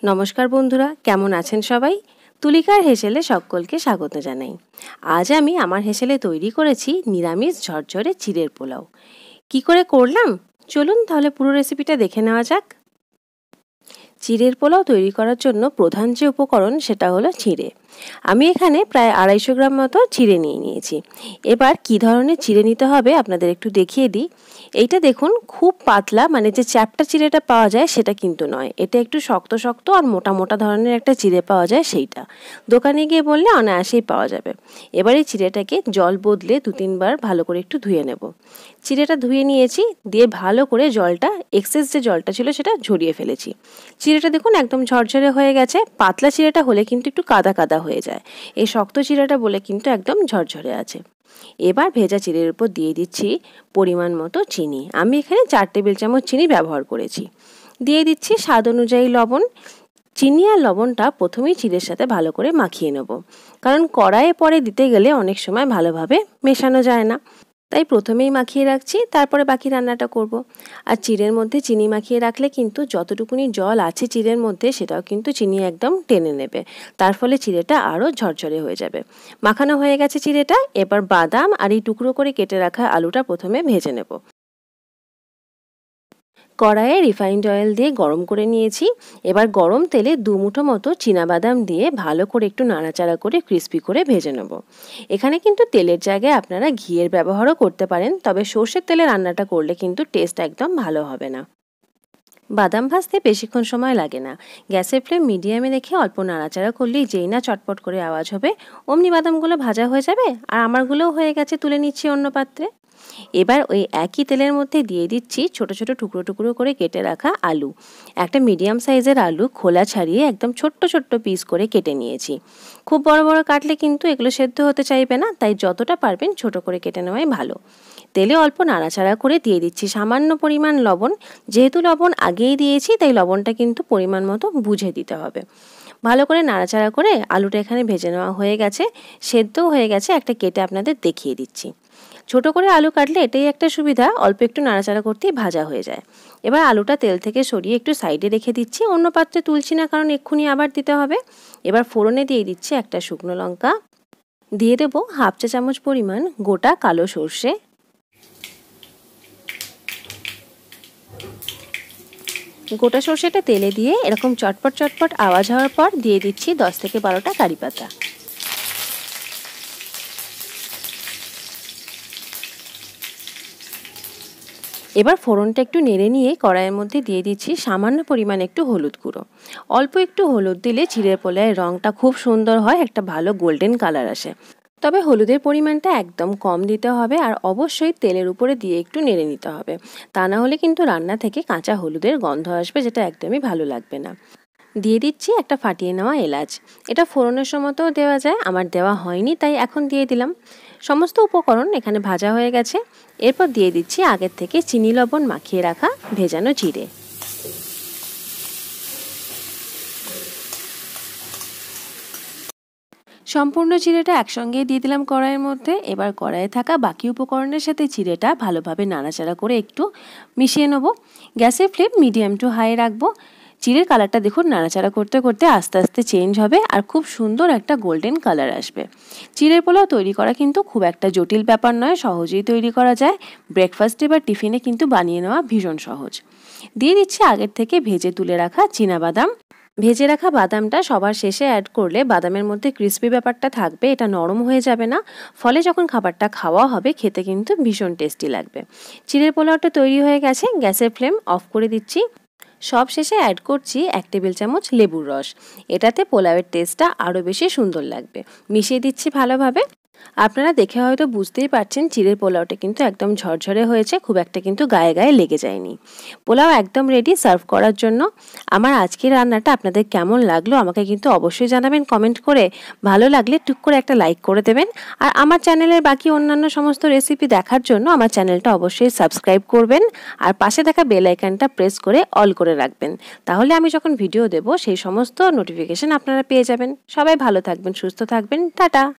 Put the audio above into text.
নমস্কার বন্ধুরা, কেমন আছেন সবাই? তুলিকার হেসেলে সকলকে স্বাগত জানাই। আজ আমি আমার হেসেলে তৈরি করেছি নিরামিষ ঝরঝরে চিড়ের পোলাও। কি করে করলাম চলুন তাহলে পুরো রেসিপিটা দেখে নেওয়া যাক। চিড়ের পোলাও তৈরি করার জন্য প্রধান যে উপকরণ সেটা হলো চিড়ে। আমি এখানে প্রায় 250 গ্রাম মতো চিড়ে নিয়েছি। এবার কি ধরনের চিড়ে নিতে হবে আপনাদের একটু দেখিয়ে দিই। এইটা দেখুন, খুব পাতলা মানে যে চ্যাপ্টা চিড়েটা পাওয়া যায় সেটা কিন্তু নয়, এটা একটু শক্ত শক্ত আর মোটা মোটা ধরনের একটা চিড়ে পাওয়া যায়, সেইটা দোকানে গিয়ে বললে অনায়াসেই পাওয়া যাবে। এবার এই চিড়েটাকে জল বদলে 2-3 বার ভালো করে একটু ধুয়ে নেব। চিড়েটা ধুয়ে নিয়েছি, দিয়ে ভালো করে জলটা, এক্সেস যে জলটা ছিল সেটা ঝরিয়ে ফেলেছি। চিড়েটা দেখুন একদম ঝরঝরে হয়ে গেছে। পাতলা চিড়েটা হলে কিন্তু একটু কাদা কাদা হয়ে যায়, এই শক্ত চিড়েটা বলে কিন্তু একদম ঝরঝরে আছে। এবার ভেজা চিড়ের উপর দিয়ে দিচ্ছি পরিমাণ মতো চিনি। আমি এখানে 4 টেবিল চামচ চিনি ব্যবহার করেছি। দিয়ে দিচ্ছি স্বাদ অনুযায়ী লবণ। চিনি আর লবণটা প্রথমেই চিড়ের সাথে ভালো করে মাখিয়ে নেব, কারণ কড়াইয়ে পরে দিতে গেলে অনেক সময় ভালোভাবে মেশানো যায় না, তাই প্রথমেই মাখিয়ে রাখছি, তারপরে বাকি রান্নাটা করব। আর চিড়ের মধ্যে চিনি মাখিয়ে রাখলে কিন্তু যতটুকুনি জল আছে চিড়ের মধ্যে সেটাও কিন্তু চিনি একদম টেনে নেবে, তার ফলে চিড়েটা আরও ঝরঝরে হয়ে যাবে। মাখানো হয়ে গেছে চিড়েটা, এবার বাদাম আর এই টুকরো করে কেটে রাখা আলুটা প্রথমে ভেজে নেব। কড়াইয়ে রিফাইন্ড অয়েল দিয়ে গরম করে নিয়েছি। এবার গরম তেলে 2 মুঠো মতো চীনাবাদাম দিয়ে ভালো করে একটু নাড়াচাড়া করে ক্রিস্পি করে ভেজে নেব। এখানে কিন্তু তেলের জায়গায় আপনারা ঘিয়ের ব্যবহারও করতে পারেন, তবে সর্ষের তেলে রান্নাটা করলে কিন্তু টেস্ট একদম ভালো হবে না। বাদাম ভাজতে বেশিক্ষণ সময় লাগে না, গ্যাসের ফ্লেম মিডিয়ামে রেখে অল্প নাড়াচাড়া করলেই যেই না চটপট করে আওয়াজ হবে অমনি বাদামগুলো ভাজা হয়ে যাবে। আর আমারগুলোও হয়ে গেছে, তুলে নিচ্ছি অন্য পাত্রে। এবার ওই একই তেলের মধ্যে দিয়ে দিচ্ছি ছোট ছোট টুকরো টুকরো করে কেটে রাখা আলু। একটা মিডিয়াম সাইজের আলু খোলা ছাড়িয়ে একদম ছোট্ট ছোট্ট পিস করে কেটে নিয়েছি। খুব বড় বড় কাটলে কিন্তু এগুলো সেদ্ধ হতে চাইবে না, তাই যতটা পারবেন ছোট করে কেটে নেওয়াই ভালো। তেলে অল্প নাড়াচাড়া করে দিয়ে দিচ্ছি সামান্য পরিমাণ লবণ। যেহেতু লবণ আগেই দিয়েছি তাই লবণটা কিন্তু পরিমাণ মতো বুঝে দিতে হবে। ভালো করে নাড়াচাড়া করে আলুটা এখানে ভেজে নেওয়া হয়ে গেছে, সেদ্ধও হয়ে গেছে। একটা কেটে আপনাদের দেখিয়ে দিচ্ছি। ছোট করে আলু কাটলে এটাই একটা সুবিধা, অল্প একটু নাড়াচাড়া করতেই ভাজা হয়ে যায়। এবার আলুটা তেল থেকে সরিয়ে একটু সাইডে রেখে দিচ্ছি, অন্য পাত্রে তুলছি না কারণ এক্ষুনি আবার দিতে হবে। এবার ফোড়নে দিয়ে দিচ্ছি একটা শুকনো লঙ্কা, দিয়ে দেবো 1/2 চা চামচ পরিমাণ গোটা কালো সর্ষে, গোটা সর্ষেটা তেলে দিয়ে এরকম চটপট চটপট আওয়াজ হওয়ার পর দিয়ে দিচ্ছি 10 থেকে 12টা কারি পাতা। এবার ফোড়নটা একটু নেড়ে নিয়ে কড়াইয়ের মধ্যে দিয়ে দিচ্ছি সামান্য পরিমাণ একটু হলুদ গুঁড়ো। অল্প একটু হলুদ দিলে চিড়ের পোলাওয়ের রঙটা খুব সুন্দর হয়, একটা ভালো গোল্ডেন কালার আসে। তবে হলুদের পরিমাণটা একদম কম দিতে হবে, আর অবশ্যই তেলের উপরে দিয়ে একটু নেড়ে নিতে হবে, তা না হলে কিন্তু রান্না থেকে কাঁচা হলুদের গন্ধ আসবে, যেটা একদমই ভালো লাগবে না। দিয়ে দিচ্ছি একটা ফাটিয়ে নেওয়া এলাচ। এটা ফোড়নের সময়তেও দেওয়া যায়, আমার দেওয়া হয়নি তাই এখন দিয়ে দিলাম। সমস্ত উপকরণ এখানে ভাজা হয়ে গেছে। এরপর দিয়ে দিচ্ছি আগের থেকে চিনি লবণ মাখিয়ে রাখা ভেজানো জিরে। সম্পূর্ণ চিড়েটা একসঙ্গে দিয়ে দিলাম কড়াইয়ের মধ্যে। এবার কড়াইয়ে থাকা বাকি উপকরণের সাথে চিড়েটা ভালোভাবে নাড়াচাড়া করে একটু মিশিয়ে নেব। গ্যাসের ফ্লেম মিডিয়াম টু হাই রাখবো। চিড়ের কালারটা দেখুন নাড়াচাড়া করতে করতে আস্তে আস্তে চেঞ্জ হবে আর খুব সুন্দর একটা গোল্ডেন কালার আসবে। চিড়ের পোলাও তৈরি করা কিন্তু খুব একটা জটিল ব্যাপার নয়, সহজেই তৈরি করা যায়। ব্রেকফাস্টে বা টিফিনে কিন্তু বানিয়ে নেওয়া ভীষণ সহজ। দিয়ে দিচ্ছি আগের থেকে ভেজে তুলে রাখা চীনাবাদাম। ভেজে রাখা বাদামটা সবার শেষে অ্যাড করলে বাদামের মধ্যে ক্রিস্পি ব্যাপারটা থাকবে, এটা নরম হয়ে যাবে না, ফলে যখন খাবারটা খাওয়া হবে খেতে কিন্তু ভীষণ টেস্টি লাগবে। চিড়ের পোলাওটা তৈরি হয়ে গেছে, গ্যাসের ফ্লেম অফ করে দিচ্ছি। সব শেষে অ্যাড করছি 1 টেবিল চামচ লেবুর রস, এটাতে পোলাওয়ের টেস্টটা আরও বেশি সুন্দর লাগবে। মিশিয়ে দিচ্ছি ভালোভাবে। আপনারা দেখে হয়তো বুঝতেই পারছেন চিড়ের পোলাওটা কিন্তু একদম ঝরঝরে হয়েছে, খুব একটা কিন্তু গায়ে গায়ে লেগে যায়নি। পোলাও একদম রেডি সার্ভ করার জন্য। আমার আজকের রান্নাটা আপনাদের কেমন লাগলো আমাকে কিন্তু অবশ্যই জানাবেন কমেন্ট করে। ভালো লাগলে টুক করে একটা লাইক করে দেবেন, আর আমার চ্যানেলের বাকি অন্যান্য সমস্ত রেসিপি দেখার জন্য আমার চ্যানেলটা অবশ্যই সাবস্ক্রাইব করবেন, আর পাশে থাকা বেল আইকনটা প্রেস করে অল করে রাখবেন, তাহলে আমি যখন ভিডিও দেব সেই সমস্ত নোটিফিকেশন আপনারা পেয়ে যাবেন। সবাই ভালো থাকবেন, সুস্থ থাকবেন, টাটা।